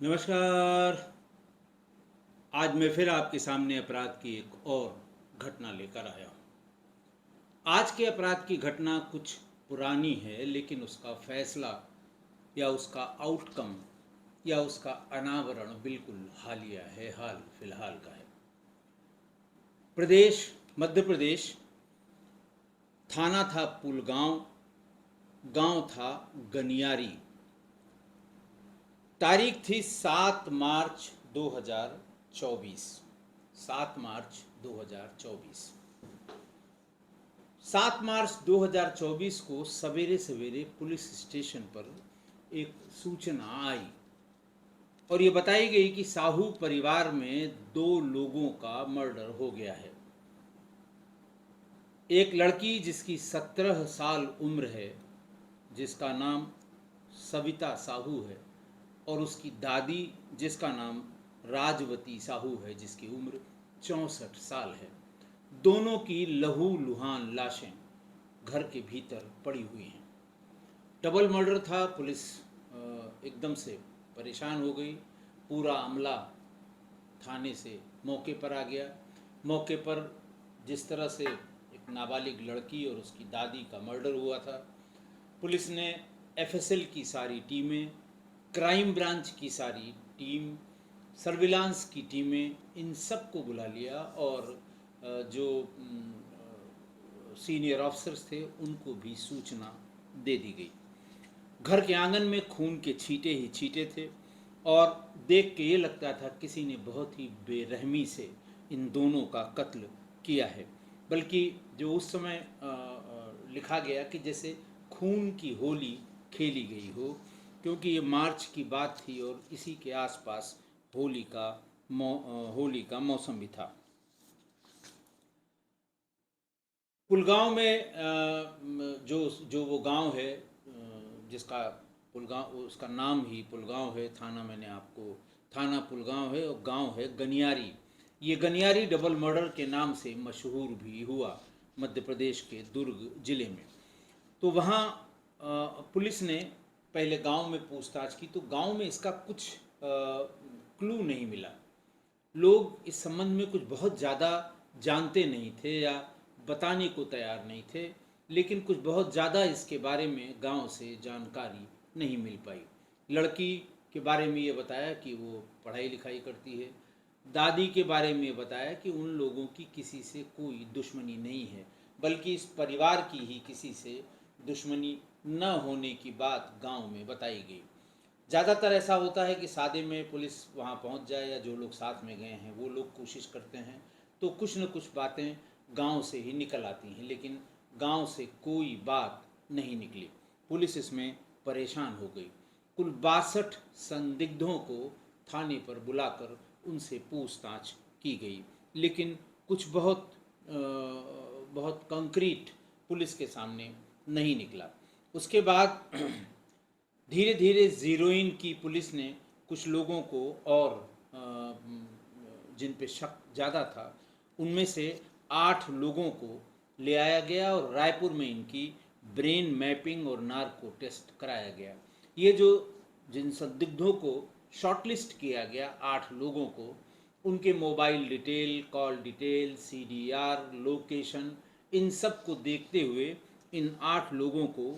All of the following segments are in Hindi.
नमस्कार। आज मैं फिर आपके सामने अपराध की एक और घटना लेकर आया हूँ। आज के अपराध की घटना कुछ पुरानी है, लेकिन उसका फैसला या उसका आउटकम या उसका अनावरण बिल्कुल हालिया है, हाल फिलहाल का है। प्रदेश मध्य प्रदेश, थाना था पुलगांव, गांव था गनियारी। तारीख थी 7 मार्च 2024। 7 मार्च 2024। 7 मार्च 2024 को सवेरे सवेरे पुलिस स्टेशन पर एक सूचना आई और ये बताई गई कि साहू परिवार में 2 लोगों का मर्डर हो गया है। एक लड़की जिसकी 17 साल उम्र है, जिसका नाम सविता साहू है, और उसकी दादी जिसका नाम राजवती साहू है, जिसकी उम्र 64 साल है। दोनों की लहूलुहान लाशें घर के भीतर पड़ी हुई हैं। डबल मर्डर था। पुलिस एकदम से परेशान हो गई। पूरा अमला थाने से मौके पर आ गया। मौके पर जिस तरह से एक नाबालिग लड़की और उसकी दादी का मर्डर हुआ था, पुलिस ने एफएसएल की सारी टीमें, क्राइम ब्रांच की सारी टीम, सर्विलांस की टीमें, इन सब को बुला लिया और जो सीनियर ऑफिसर्स थे उनको भी सूचना दे दी गई। घर के आंगन में खून के छींटे ही छींटे थे और देख के ये लगता था किसी ने बहुत ही बेरहमी से इन दोनों का कत्ल किया है। बल्कि जो उस समय लिखा गया कि जैसे खून की होली खेली गई हो, क्योंकि ये मार्च की बात थी और इसी के आसपास होली का मौसम भी था। पुलगांव में जो जो वो गांव है, जिसका पुलगांव, उसका नाम ही पुलगांव है। थाना मैंने आपको, थाना पुलगांव है और गांव है गनियारी। ये गनियारी डबल मर्डर के नाम से मशहूर भी हुआ मध्य प्रदेश के दुर्ग जिले में। तो वहाँ पुलिस ने पहले गांव में पूछताछ की, तो गांव में इसका कुछ क्लू नहीं मिला। लोग इस संबंध में कुछ बहुत ज़्यादा जानते नहीं थे या बताने को तैयार नहीं थे, लेकिन कुछ बहुत ज़्यादा इसके बारे में गांव से जानकारी नहीं मिल पाई। लड़की के बारे में ये बताया कि वो पढ़ाई लिखाई करती है। दादी के बारे में बताया कि उन लोगों की किसी से कोई दुश्मनी नहीं है, बल्कि इस परिवार की ही किसी से दुश्मनी न होने की बात गांव में बताई गई। ज़्यादातर ऐसा होता है कि शादी में पुलिस वहाँ पहुँच जाए या जो लोग साथ में गए हैं वो लोग कोशिश करते हैं, तो कुछ न कुछ बातें गांव से ही निकल आती हैं, लेकिन गांव से कोई बात नहीं निकली। पुलिस इसमें परेशान हो गई। कुल 62 संदिग्धों को थाने पर बुलाकर उनसे पूछताछ की गई, लेकिन कुछ बहुत कंक्रीट पुलिस के सामने नहीं निकला। उसके बाद धीरे धीरे ज़ीरोइन की पुलिस ने कुछ लोगों को, और जिन पे शक ज़्यादा था, उनमें से 8 लोगों को ले आया गया और रायपुर में इनकी ब्रेन मैपिंग और नार्को टेस्ट कराया गया। ये जो जिन संदिग्धों को शॉर्टलिस्ट किया गया, 8 लोगों को, उनके mobile detail, call detail, CDR, location, इन सब को देखते हुए इन 8 लोगों को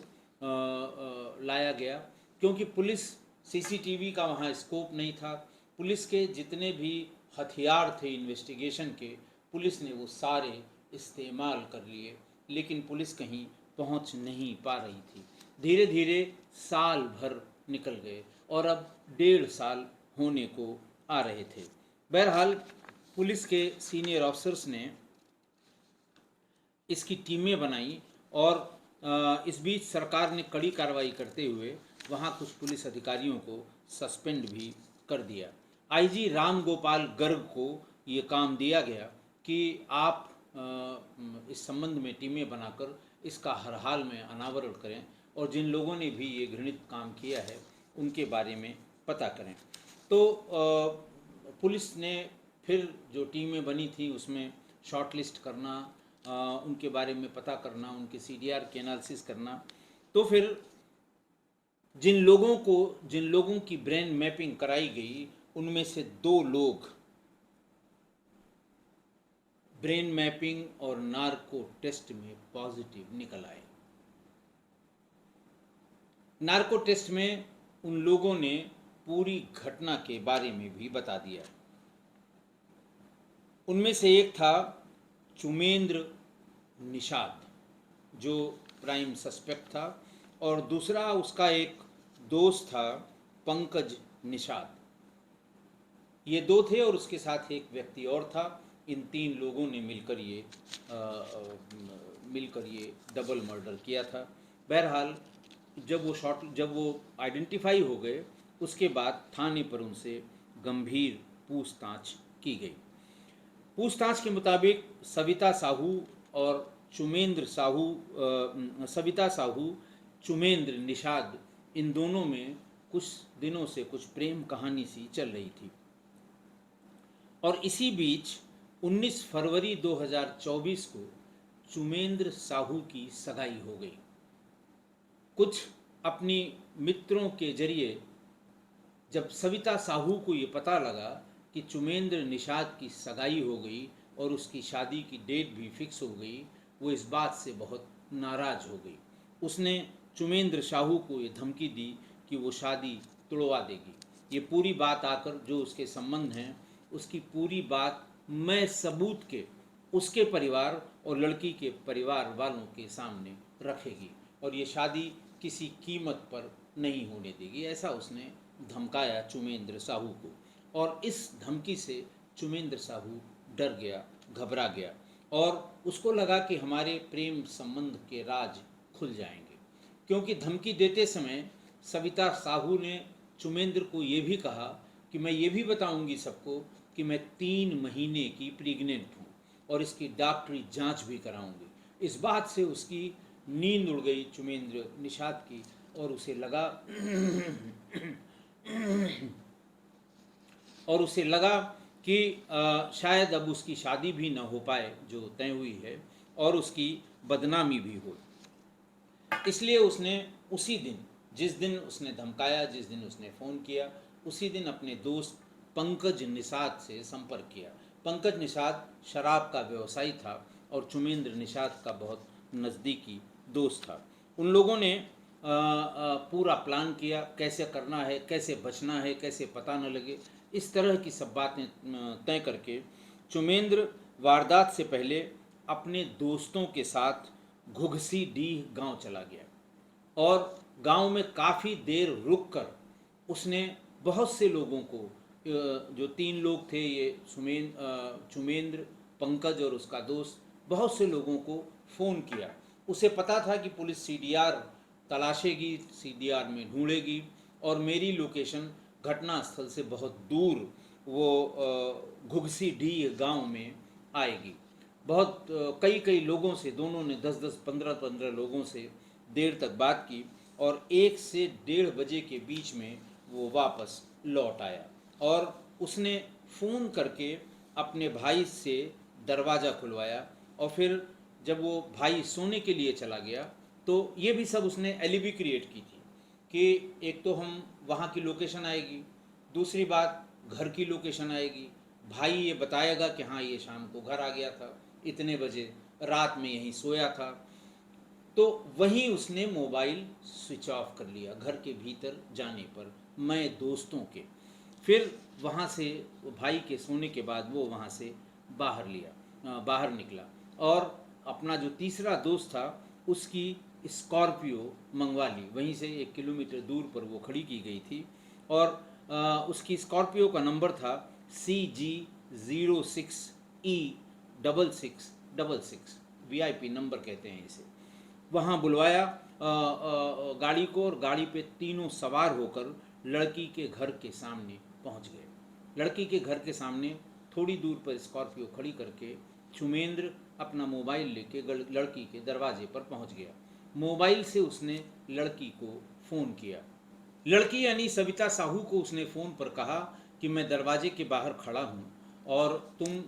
लाया गया। क्योंकि पुलिस, सीसीटीवी का वहाँ स्कोप नहीं था। पुलिस के जितने भी हथियार थे इन्वेस्टिगेशन के, पुलिस ने वो सारे इस्तेमाल कर लिए, लेकिन पुलिस कहीं पहुँच नहीं पा रही थी। धीरे धीरे साल भर निकल गए और अब 1.5 साल होने को आ रहे थे। बहरहाल पुलिस के सीनियर ऑफिसर्स ने इसकी टीमें बनाई और इस बीच सरकार ने कड़ी कार्रवाई करते हुए वहाँ कुछ पुलिस अधिकारियों को सस्पेंड भी कर दिया। आईजी राम गोपाल गर्ग को ये काम दिया गया कि आप इस संबंध में टीमें बनाकर इसका हर हाल में अनावरण करें और जिन लोगों ने भी ये घृणित काम किया है उनके बारे में पता करें। तो पुलिस ने फिर जो टीमें बनी थी उसमें शॉर्टलिस्ट करना, उनके बारे में पता करना, उनके सीडीआर के एनालिसिस करना। तो फिर जिन लोगों की ब्रेन मैपिंग कराई गई, उनमें से 2 लोग ब्रेन मैपिंग और नार्को टेस्ट में पॉजिटिव निकल आए। नार्को टेस्ट में उन लोगों ने पूरी घटना के बारे में भी बता दिया। उनमें से एक था चुमेंद्र निषाद, जो प्राइम सस्पेक्ट था, और दूसरा उसका एक दोस्त था पंकज निषाद। ये 2 थे और उसके साथ एक व्यक्ति और था। इन 3 लोगों ने मिलकर ये डबल मर्डर किया था। बहरहाल जब वो आइडेंटिफाई हो गए, उसके बाद थाने पर उनसे गंभीर पूछताछ की गई। पूछताछ के मुताबिक और सविता साहू, चुमेंद्र निषाद, इन दोनों में कुछ दिनों से कुछ प्रेम कहानी सी चल रही थी। और इसी बीच 19 फरवरी 2024 को चुमेंद्र साहू की सगाई हो गई। कुछ अपनी मित्रों के जरिए जब सविता साहू को ये पता लगा कि चुमेंद्र निषाद की सगाई हो गई और उसकी शादी की डेट भी फिक्स हो गई, वो इस बात से बहुत नाराज़ हो गई। उसने चुमेंद्र साहू को ये धमकी दी कि वो शादी तुड़वा देगी। ये पूरी बात आकर जो उसके संबंध हैं, उसकी पूरी बात मैं सबूत के उसके परिवार और लड़की के परिवार वालों के सामने रखेगी और ये शादी किसी कीमत पर नहीं होने देगी, ऐसा उसने धमकाया चुमेंद्र साहू को। और इस धमकी से चुमेंद्र साहू डर गया, घबरा गया और उसको लगा कि हमारे प्रेम संबंध के राज खुल जाएंगे, क्योंकि धमकी देते समय सविता साहू ने चुमेंद्र को ये भी कहा कि मैं ये भी बताऊंगी सबको कि मैं 3 महीने की प्रेग्नेंट हूँ और इसकी डॉक्टरी जांच भी कराऊंगी। इस बात से उसकी नींद उड़ गई चुमेंद्र निषाद की और उसे लगा कि शायद अब उसकी शादी भी न हो पाए जो तय हुई है और उसकी बदनामी भी हो। इसलिए उसने उसी दिन, जिस दिन उसने धमकाया, जिस दिन उसने फ़ोन किया, उसी दिन अपने दोस्त पंकज निषाद से संपर्क किया। पंकज निषाद शराब का व्यवसायी था और चुमेंद्र निषाद का बहुत नज़दीकी दोस्त था। उन लोगों ने पूरा प्लान किया, कैसे करना है, कैसे बचना है, कैसे पता न लगे, इस तरह की सब बातें तय करके चुमेंद्र वारदात से पहले अपने दोस्तों के साथ घुघसी डीह गांव चला गया और गांव में काफ़ी देर रुककर उसने बहुत से लोगों को, जो 3 लोग थे, ये चुमेंद्र, पंकज और उसका दोस्त, बहुत से लोगों को फ़ोन किया। उसे पता था कि पुलिस सीडीआर तलाशेगी, सीडीआर में ढूंढेगी और मेरी लोकेशन घटनास्थल से बहुत दूर वो घुघसी डीह गांव में आएगी। बहुत कई लोगों से दोनों ने 10-10, 15-15 लोगों से देर तक बात की और 1 से 1:30 बजे के बीच में वो वापस लौट आया और उसने फ़ोन करके अपने भाई से दरवाज़ा खुलवाया और फिर जब वो भाई सोने के लिए चला गया तो ये भी सब उसने एलिबी क्रिएट की थी कि एक तो हम वहाँ की लोकेशन आएगी, दूसरी बात घर की लोकेशन आएगी, भाई ये बताएगा कि हाँ ये शाम को घर आ गया था, इतने बजे रात में यहीं सोया था। तो वहीं उसने मोबाइल स्विच ऑफ कर लिया घर के भीतर जाने पर, मैं दोस्तों के। फिर वहाँ से भाई के सोने के बाद वो वहाँ से बाहर निकला और अपना जो तीसरा दोस्त था उसकी स्कॉर्पियो मंगवा ली। वहीं से 1 किलोमीटर दूर पर वो खड़ी की गई थी और उसकी स्कॉर्पियो का नंबर था CG06E6666, VIP नंबर कहते हैं इसे। वहाँ बुलवाया गाड़ी को और गाड़ी पे तीनों सवार होकर लड़की के घर के सामने पहुँच गए। लड़की के घर के सामने थोड़ी दूर पर स्कॉर्पियो खड़ी करके चुमेंद्र अपना मोबाइल लेके लड़की के दरवाजे पर पहुँच गया। मोबाइल से उसने लड़की को फ़ोन किया। लड़की यानी सविता साहू को उसने फ़ोन पर कहा कि मैं दरवाजे के बाहर खड़ा हूँ और तुम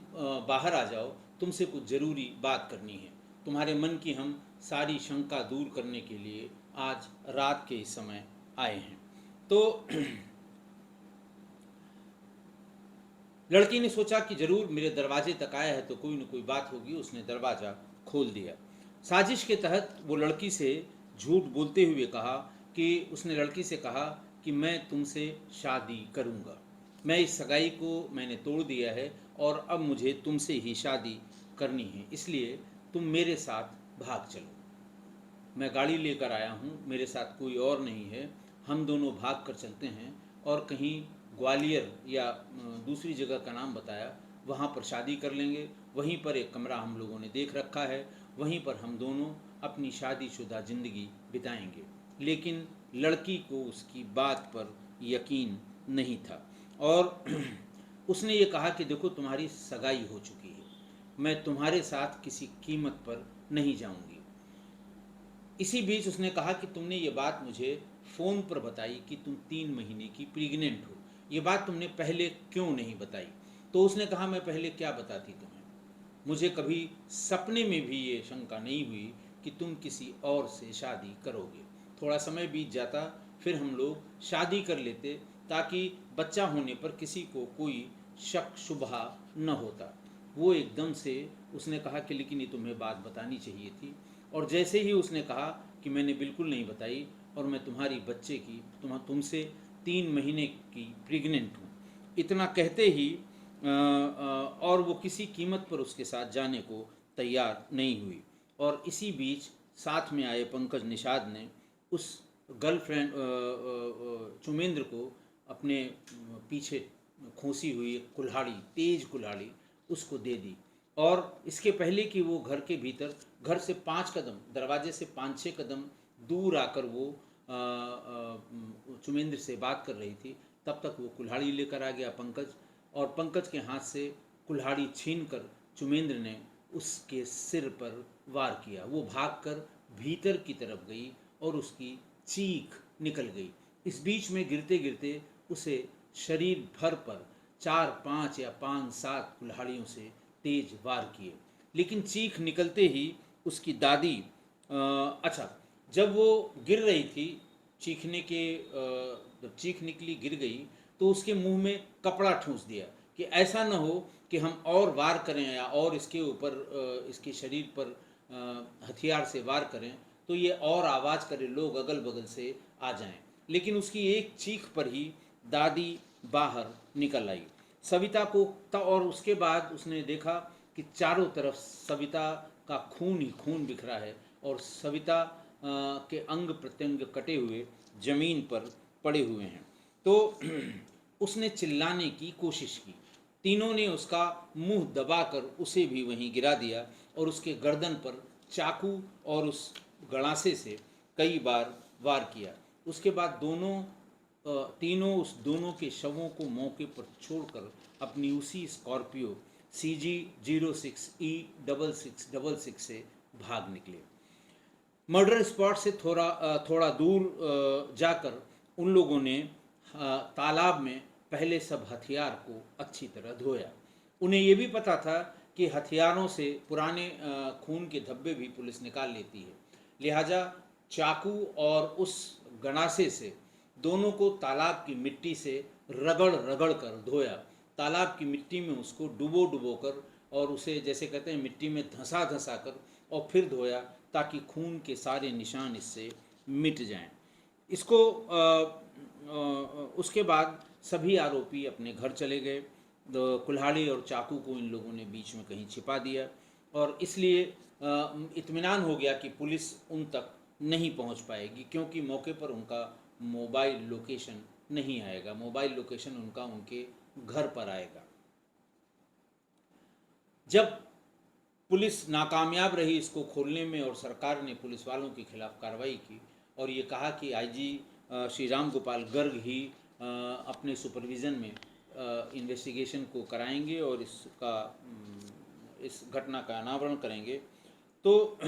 बाहर आ जाओ, तुमसे कुछ ज़रूरी बात करनी है। तुम्हारे मन की हम सारी शंका दूर करने के लिए आज रात के इस समय आए हैं। तो लड़की ने सोचा कि जरूर मेरे दरवाजे तक आया है तो कोई न कोई बात होगी। उसने दरवाज़ा खोल दिया। साजिश के तहत वो लड़की से झूठ बोलते हुए कहा कि उसने लड़की से कहा कि मैं तुमसे शादी करूंगा, मैं इस सगाई को मैंने तोड़ दिया है और अब मुझे तुमसे ही शादी करनी है, इसलिए तुम मेरे साथ भाग चलो। मैं गाड़ी लेकर आया हूँ, मेरे साथ कोई और नहीं है, हम दोनों भाग कर चलते हैं और कहीं ग्वालियर या दूसरी जगह का नाम बताया, वहाँ पर शादी कर लेंगे। वहीं पर एक कमरा हम लोगों ने देख रखा है, वहीं पर हम दोनों अपनी शादीशुदा ज़िंदगी बिताएंगे। लेकिन लड़की को उसकी बात पर यकीन नहीं था और उसने ये कहा कि देखो तुम्हारी सगाई हो चुकी है, मैं तुम्हारे साथ किसी कीमत पर नहीं जाऊंगी। इसी बीच उसने कहा कि तुमने ये बात मुझे फ़ोन पर बताई कि तुम 3 महीने की प्रेग्नेंट हो, ये बात तुमने पहले क्यों नहीं बताई? तो उसने कहा मैं पहले क्या बताती तुम्हें, मुझे कभी सपने में भी ये शंका नहीं हुई कि तुम किसी और से शादी करोगे। थोड़ा समय बीत जाता, फिर हम लोग शादी कर लेते ताकि बच्चा होने पर किसी को कोई शक शुबहा न होता। वो एकदम से उसने कहा कि लेकिन ये तुम्हें बात बतानी चाहिए थी। और जैसे ही उसने कहा कि मैंने बिल्कुल नहीं बताई और मैं तुम्हारी बच्चे की तुमसे 3 महीने की प्रेग्नेंट हूँ, इतना कहते ही और वो किसी कीमत पर उसके साथ जाने को तैयार नहीं हुई। और इसी बीच साथ में आए पंकज निषाद ने उस गर्लफ्रेंड चुमेंद्र को अपने पीछे खोसी हुई एक कुल्हाड़ी, तेज कुल्हाड़ी उसको दे दी। और इसके पहले कि वो घर के भीतर, घर से 5 कदम, दरवाजे से 5-6 कदम दूर आकर वो चुमेंद्र से बात कर रही थी, तब तक वो कुल्हाड़ी लेकर आ गया पंकज, और पंकज के हाथ से कुल्हाड़ी छीनकर चुमेंद्र ने उसके सिर पर वार किया। वो भागकर भीतर की तरफ गई और उसकी चीख निकल गई। इस बीच में गिरते गिरते उसे शरीर भर पर 4-5 या 5-7 कुल्हाड़ियों से तेज वार किए, लेकिन चीख निकलते ही उसकी दादी अच्छा, जब वो गिर रही थी, चीखने के जब चीख निकली, गिर गई, तो उसके मुंह में कपड़ा ठूंस दिया कि ऐसा न हो कि हम और वार करें या और इसके ऊपर इसके शरीर पर हथियार से वार करें तो ये और आवाज़ करे, लोग अगल बगल से आ जाएं। लेकिन उसकी एक चीख पर ही दादी बाहर निकल आई सविता को। और उसके बाद उसने देखा कि चारों तरफ सविता का खून ही खून बिखरा है और सविता के अंग प्रत्यंग कटे हुए जमीन पर पड़े हुए हैं। तो उसने चिल्लाने की कोशिश की, तीनों ने उसका मुंह दबाकर उसे भी वहीं गिरा दिया और उसके गर्दन पर चाकू और उस गड़ासे से कई बार वार किया। उसके बाद तीनों उस दोनों के शवों को मौके पर छोड़कर अपनी उसी स्कॉर्पियो CG06E6666 से भाग निकले। मर्डर स्पॉट से थोड़ा दूर जाकर उन लोगों ने तालाब में पहले सब हथियार को अच्छी तरह धोया। उन्हें ये भी पता था कि हथियारों से पुराने खून के धब्बे भी पुलिस निकाल लेती है, लिहाजा चाकू और उस गणासे से दोनों को तालाब की मिट्टी से रगड़ रगड़ कर धोया। तालाब की मिट्टी में उसको डुबो डुबो कर और उसे जैसे कहते हैं मिट्टी में धंसा धंसा कर और फिर धोया ताकि खून के सारे निशान इससे मिट जाएं। इसको उसके बाद सभी आरोपी अपने घर चले गए। कुल्हाड़ी और चाकू को इन लोगों ने बीच में कहीं छिपा दिया और इसलिए इत्मीनान हो गया कि पुलिस उन तक नहीं पहुंच पाएगी, क्योंकि मौके पर उनका मोबाइल लोकेशन नहीं आएगा, मोबाइल लोकेशन उनका उनके घर पर आएगा। जब पुलिस नाकामयाब रही इसको खोलने में और सरकार ने पुलिस वालों के खिलाफ कार्रवाई की और ये कहा कि आईजी श्री राम गोपाल गर्ग ही अपने सुपरविज़न में इन्वेस्टिगेशन को कराएंगे और इस घटना का अनावरण करेंगे, तो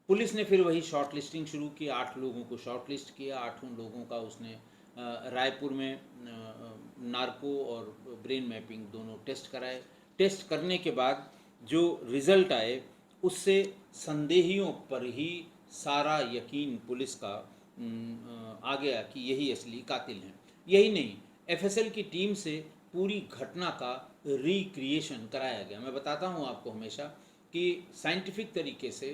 पुलिस ने फिर वही शॉर्ट लिस्टिंग शुरू की। 8 लोगों को शॉर्ट लिस्ट किया। 8 लोगों का उसने रायपुर में नार्को और ब्रेन मैपिंग दोनों टेस्ट कराए। टेस्ट करने के बाद जो रिज़ल्ट आए उससे संदेहियों पर ही सारा यकीन पुलिस का आ गया कि यही असली कातिल हैं। यही नहीं, एफएसएल की टीम से पूरी घटना का रिक्रिएशन कराया गया। मैं बताता हूँ आपको हमेशा कि साइंटिफिक तरीके से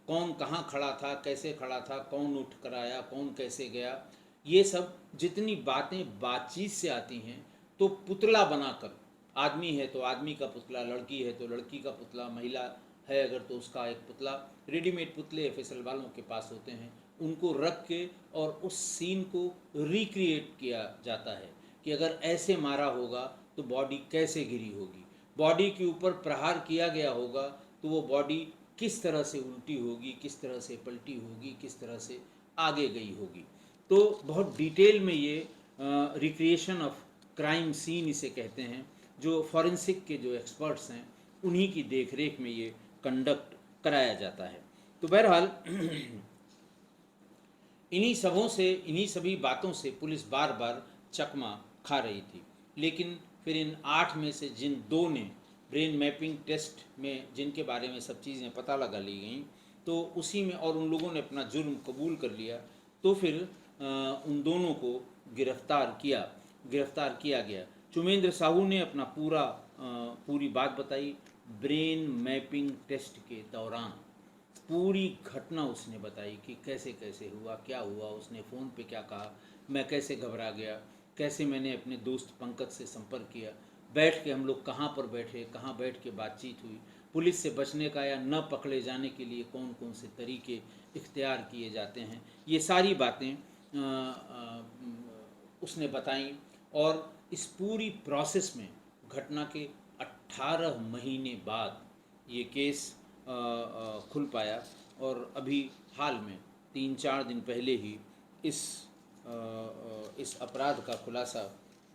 कौन कहाँ खड़ा था, कैसे खड़ा था, कौन उठ कर आया, कौन कैसे गया, ये सब जितनी बातें बातचीत से आती हैं, तो पुतला बनाकर, आदमी है तो आदमी का पुतला, लड़की है तो लड़की का पुतला, महिला है अगर तो उसका एक पुतला, रेडीमेड पुतले एफएसएल वालों के पास होते हैं, उनको रख के और उस सीन को रिक्रिएट किया जाता है कि अगर ऐसे मारा होगा तो बॉडी कैसे गिरी होगी, बॉडी के ऊपर प्रहार किया गया होगा तो वो बॉडी किस तरह से उल्टी होगी, किस तरह से पलटी होगी, किस तरह से आगे गई होगी। तो बहुत डिटेल में ये रिक्रिएशन ऑफ क्राइम सीन इसे कहते हैं, जो फॉरेंसिक के जो एक्सपर्ट्स हैं उन्हीं की देखरेख में ये कंडक्ट कराया जाता है। तो बहरहाल इन्हीं सभी बातों से पुलिस बार बार चकमा खा रही थी। लेकिन फिर इन 8 में से जिन 2 ने ब्रेन मैपिंग टेस्ट में जिनके बारे में सब चीज़ें पता लगा ली गई, तो उसी में और उन लोगों ने अपना जुर्म कबूल कर लिया, तो फिर उन दोनों को गिरफ्तार किया गया। चुमेंद्र साहू ने अपना पूरी बात बताई। ब्रेन मैपिंग टेस्ट के दौरान पूरी घटना उसने बताई कि कैसे कैसे हुआ, क्या हुआ, उसने फ़ोन पे क्या कहा, मैं कैसे घबरा गया, कैसे मैंने अपने दोस्त पंकज से संपर्क किया, बैठ के हम लोग कहाँ पर बैठे, कहाँ बैठ के बातचीत हुई, पुलिस से बचने का या न पकड़े जाने के लिए कौन कौन से तरीके इख्तियार किए जाते हैं, ये सारी बातें उसने बताई। और इस पूरी प्रोसेस में घटना के 18 महीने बाद ये केस खुल पाया, और अभी हाल में 3-4 दिन पहले ही इस अपराध का खुलासा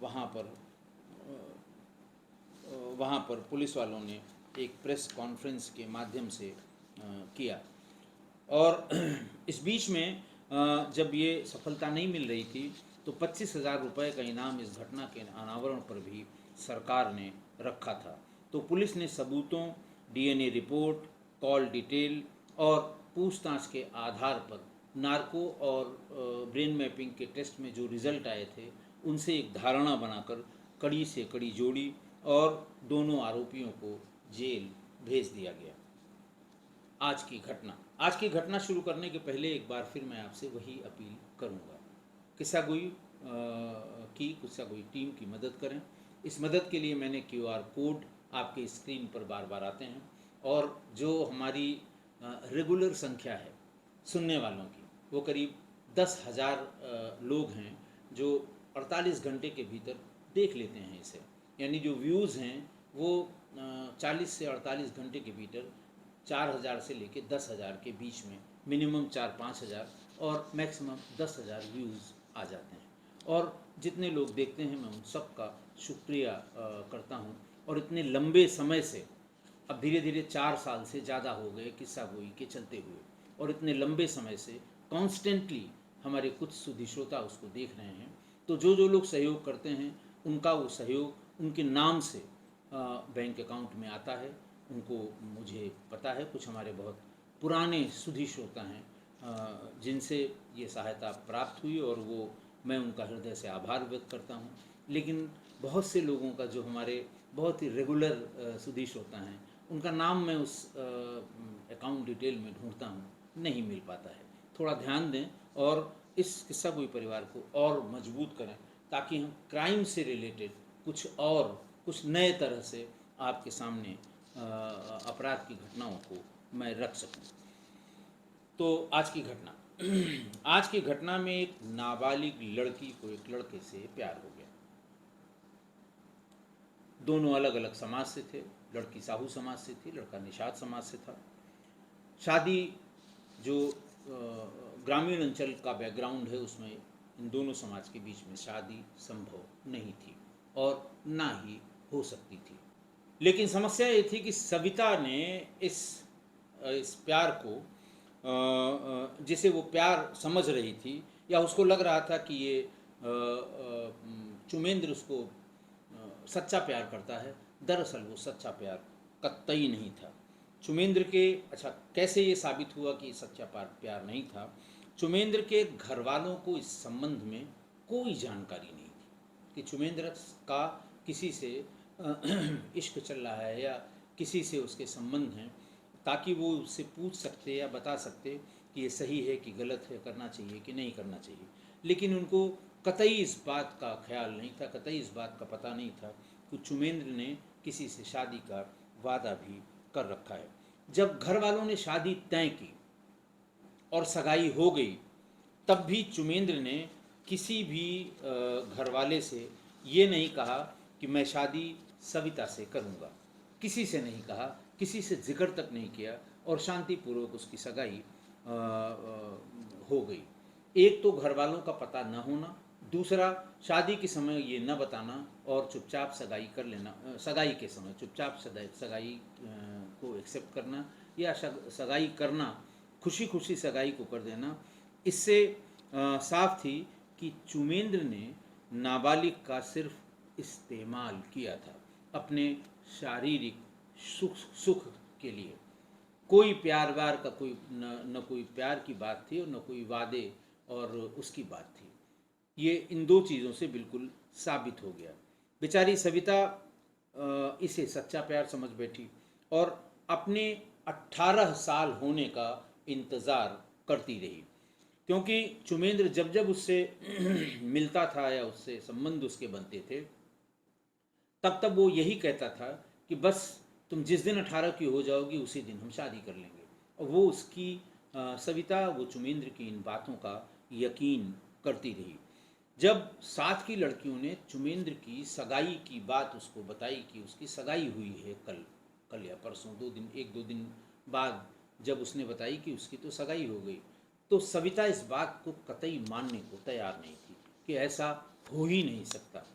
वहाँ पर पुलिस वालों ने एक प्रेस कॉन्फ्रेंस के माध्यम से किया। और इस बीच में जब ये सफलता नहीं मिल रही थी, तो 25,000 रुपये का इनाम इस घटना के अनावरण पर भी सरकार ने रखा था। तो पुलिस ने सबूतों, डीएनए रिपोर्ट, कॉल डिटेल और पूछताछ के आधार पर नार्को और ब्रेन मैपिंग के टेस्ट में जो रिज़ल्ट आए थे, उनसे एक धारणा बनाकर कड़ी से कड़ी जोड़ी और दोनों आरोपियों को जेल भेज दिया गया। आज की घटना शुरू करने के पहले एक बार फिर मैं आपसे वही अपील करूंगा, किस्सागोई टीम की मदद करें। इस मदद के लिए मैंने QR कोड आपके स्क्रीन पर बार बार आते हैं, और जो हमारी रेगुलर संख्या है सुनने वालों की, वो करीब 10,000 लोग हैं जो 48 घंटे के भीतर देख लेते हैं इसे। यानी जो व्यूज़ हैं वो 40 से 48 घंटे के भीतर 4,000 से लेके 10,000 के बीच में, मिनिमम 4-5 हज़ार और मैक्सिमम 10,000 व्यूज़ आ जाते हैं। और जितने लोग देखते हैं मैं उन सब का शुक्रिया करता हूँ। और इतने लंबे समय से, अब धीरे धीरे 4 साल से ज़्यादा हो गए किस्सागोई के चलते हुए, और इतने लंबे समय से कॉन्स्टेंटली हमारे कुछ सुधी श्रोता उसको देख रहे हैं। तो जो लोग सहयोग करते हैं, उनका वो सहयोग उनके नाम से बैंक अकाउंट में आता है। उनको मुझे पता है, कुछ हमारे बहुत पुराने सुधी श्रोता हैं जिनसे ये सहायता प्राप्त हुई, और वो मैं उनका हृदय से आभार व्यक्त करता हूँ। लेकिन बहुत से लोगों का, जो हमारे बहुत ही रेगुलर सुधी श्रोता हैं, उनका नाम मैं उस अकाउंट डिटेल में ढूंढता हूँ, नहीं मिल पाता है। थोड़ा ध्यान दें और इस किस्सागोई परिवार को और मजबूत करें, ताकि हम क्राइम से रिलेटेड कुछ नए तरह से आपके सामने अपराध की घटनाओं को मैं रख सकूं। तो आज की घटना में एक नाबालिग लड़की को एक लड़के से प्यार हो गया। दोनों अलग अलग समाज से थे। लड़की साहू समाज से थी, लड़का निषाद समाज से था। शादी जो ग्रामीण अंचल का बैकग्राउंड है, उसमें इन दोनों समाज के बीच में शादी संभव नहीं थी और ना ही हो सकती थी। लेकिन समस्या ये थी कि सविता ने इस प्यार को, जिसे वो प्यार समझ रही थी, या उसको लग रहा था कि ये चुमेंद्र उसको सच्चा प्यार करता है, दरअसल वो सच्चा प्यार कतई नहीं था चुमेंद्र के। अच्छा, कैसे ये साबित हुआ कि सच्चा प्यार नहीं था? चुमेंद्र के घर वालों को इस संबंध में कोई जानकारी नहीं थी कि चुमेंद्र का किसी से इश्क चल रहा है या किसी से उसके संबंध हैं, ताकि वो उससे पूछ सकते या बता सकते कि ये सही है कि गलत है, करना चाहिए कि नहीं करना चाहिए। लेकिन उनको कतई इस बात का ख्याल नहीं था, कतई इस बात का पता नहीं था कि चुमेंद्र ने किसी से शादी का वादा भी कर रखा है। जब घर वालों ने शादी तय की और सगाई हो गई, तब भी चुमेंद्र ने किसी भी घर वाले से ये नहीं कहा कि मैं शादी सविता से करूँगा, किसी से नहीं कहा, किसी से जिक्र तक नहीं किया और शांतिपूर्वक उसकी सगाई हो गई। एक तो घर वालों का पता न होना, दूसरा शादी के समय ये न बताना और चुपचाप सगाई कर लेना, सगाई के समय चुपचाप सगाई को एक्सेप्ट करना या सगाई करना, खुशी खुशी सगाई को कर देना। इससे साफ थी कि चुमेंद्र ने नाबालिग का सिर्फ इस्तेमाल किया था अपने शारीरिक सुख के लिए। कोई प्यार व्यार का कोई न कोई प्यार की बात थी और न कोई वादे और उसकी बात थी। ये इन दो चीज़ों से बिल्कुल साबित हो गया। बेचारी सविता इसे सच्चा प्यार समझ बैठी और अपने 18 साल होने का इंतज़ार करती रही, क्योंकि चुमेंद्र जब जब उससे मिलता था या उससे संबंध उसके बनते थे, तब तब वो यही कहता था कि बस तुम जिस दिन 18 की हो जाओगी उसी दिन हम शादी कर लेंगे। और वो उसकी सविता वो चुमेंद्र की इन बातों का यकीन करती रही। जब साथ की लड़कियों ने चुमेंद्र की सगाई की बात उसको बताई कि उसकी सगाई हुई है कल या परसों, 1-2 दिन बाद जब उसने बताई कि उसकी तो सगाई हो गई, तो सविता इस बात को कतई मानने को तैयार नहीं थी कि ऐसा हो ही नहीं सकता।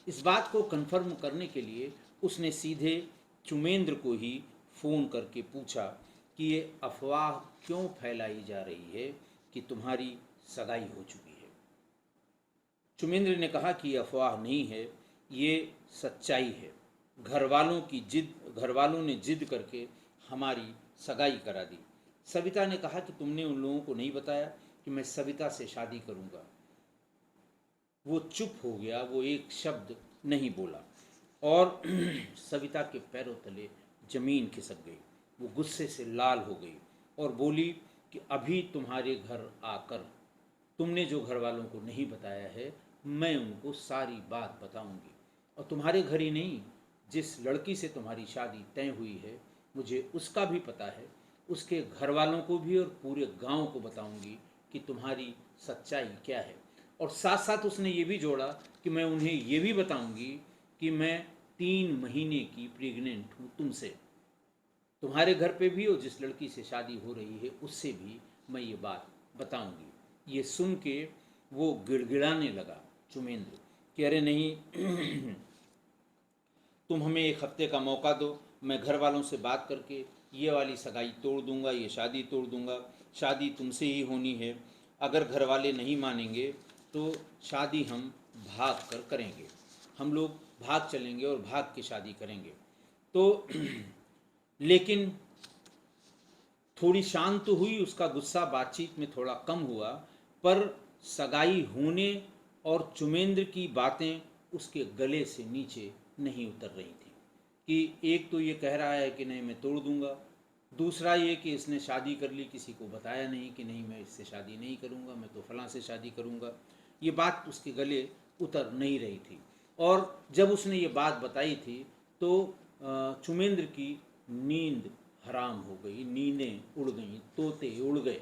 इस बात को कन्फर्म करने के लिए उसने सीधे चुमेंद्र को ही फ़ोन करके पूछा कि ये अफवाह क्यों फैलाई जा रही है कि तुम्हारी सगाई हो चुकी है। चुमेंद्र ने कहा कि ये अफवाह नहीं है, ये सच्चाई है। घर वालों ने जिद करके हमारी सगाई करा दी। सविता ने कहा कि तुमने उन लोगों को नहीं बताया कि मैं सविता से शादी करूंगा। वो चुप हो गया, वो एक शब्द नहीं बोला और सविता के पैरों तले जमीन खिसक गई। वो गुस्से से लाल हो गई और बोली कि अभी तुम्हारे घर आकर तुमने जो घर वालों को नहीं बताया है, मैं उनको सारी बात बताऊंगी। और तुम्हारे घर ही नहीं, जिस लड़की से तुम्हारी शादी तय हुई है मुझे उसका भी पता है, उसके घर वालों को भी और पूरे गांव को बताऊंगी कि तुम्हारी सच्चाई क्या है। और साथ साथ उसने ये भी जोड़ा कि मैं उन्हें ये भी बताऊंगी कि मैं 3 महीने की प्रेग्नेंट हूँ तुमसे, तुम्हारे घर पे भी और जिस लड़की से शादी हो रही है उससे भी मैं ये बात बताऊंगी। ये सुन के वो गिड़गिड़ाने लगा चुमेंद्र कि अरे नहीं तुम हमें 1 हफ्ते का मौका दो, मैं घर वालों से बात करके ये वाली सगाई तोड़ दूंगा, ये शादी तोड़ दूंगा। शादी तुमसे ही होनी है। अगर घर वाले नहीं मानेंगे तो शादी हम भाग कर करेंगे, हम लोग भाग चलेंगे और भाग के शादी करेंगे। तो लेकिन थोड़ी शांत तो हुई, उसका गुस्सा बातचीत में थोड़ा कम हुआ, पर सगाई होने और चुमेंद्र की बातें उसके गले से नीचे नहीं उतर रही थी कि एक तो ये कह रहा है कि नहीं मैं तोड़ दूंगा, दूसरा ये कि इसने शादी कर ली, किसी को बताया नहीं कि नहीं मैं इससे शादी नहीं करूंगा, मैं तो फलां से शादी करूंगा। ये बात उसके गले उतर नहीं रही थी। और जब उसने ये बात बताई थी तो चुमेंद्र की नींद हराम हो गई, नींदें उड़ गईं, तोते उड़ गए।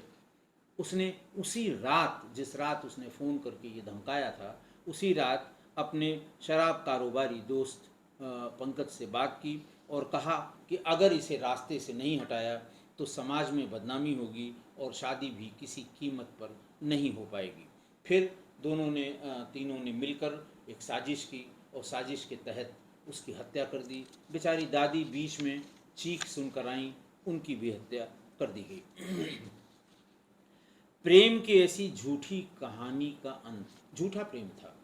उसने उसी रात, जिस रात उसने फ़ोन करके ये धमकाया था, उसी रात अपने शराब कारोबारी दोस्त पंकज से बात की और कहा कि अगर इसे रास्ते से नहीं हटाया तो समाज में बदनामी होगी और शादी भी किसी कीमत पर नहीं हो पाएगी। फिर तीनों ने मिलकर एक साजिश की और साजिश के तहत उसकी हत्या कर दी। बेचारी दादी बीच में चीख सुनकर आईं, उनकी भी हत्या कर दी गई। प्रेम की ऐसी झूठी कहानी का अंत झूठा प्रेम था।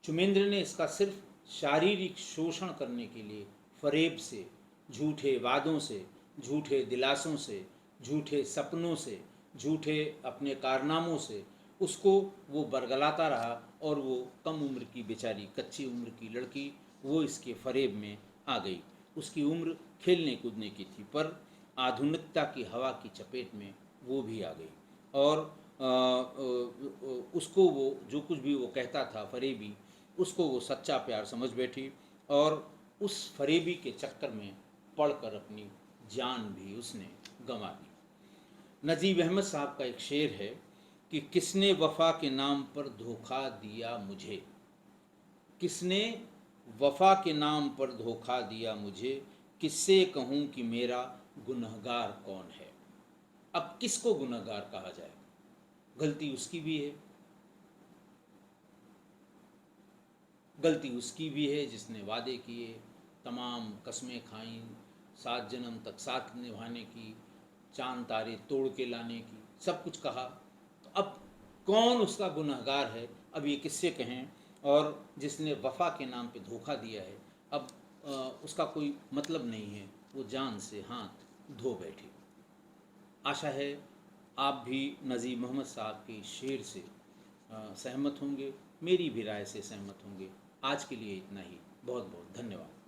चुमेंद्र ने इसका सिर्फ शारीरिक शोषण करने के लिए फरेब से, झूठे वादों से, झूठे दिलासों से, झूठे सपनों से झूठे अपने कारनामों से उसको वो बरगलाता रहा, और वो कम उम्र की बेचारी कच्ची उम्र की लड़की वो इसके फरेब में आ गई। उसकी उम्र खेलने कूदने की थी, पर आधुनिकता की हवा की चपेट में वो भी आ गई, और उसको वो जो कुछ भी वो कहता था फरेबी, उसको वो सच्चा प्यार समझ बैठी, और उस फरेबी के चक्कर में पड़कर अपनी जान भी उसने गंवा दी। नजीब अहमद साहब का एक शेर है कि किसने वफा के नाम पर धोखा दिया मुझे, किसने वफा के नाम पर धोखा दिया मुझे, किससे कहूँ कि मेरा गुनहगार कौन है। अब किसको गुनहगार कहा जाए, गलती उसकी भी है, गलती उसकी भी है जिसने वादे किए, तमाम कस्में खाई, 7 जन्म तक साथ निभाने की, चांद तारे तोड़ के लाने की, सब कुछ कहा। तो अब कौन उसका गुनहगार है, अब ये किससे कहें। और जिसने वफा के नाम पे धोखा दिया है, अब उसका कोई मतलब नहीं है, वो जान से हाथ धो बैठी। आशा है आप भी नज़ीर मोहम्मद साहब के शेर से सहमत होंगे, मेरी भी राय से सहमत होंगे। आज के लिए इतना ही। बहुत बहुत धन्यवाद।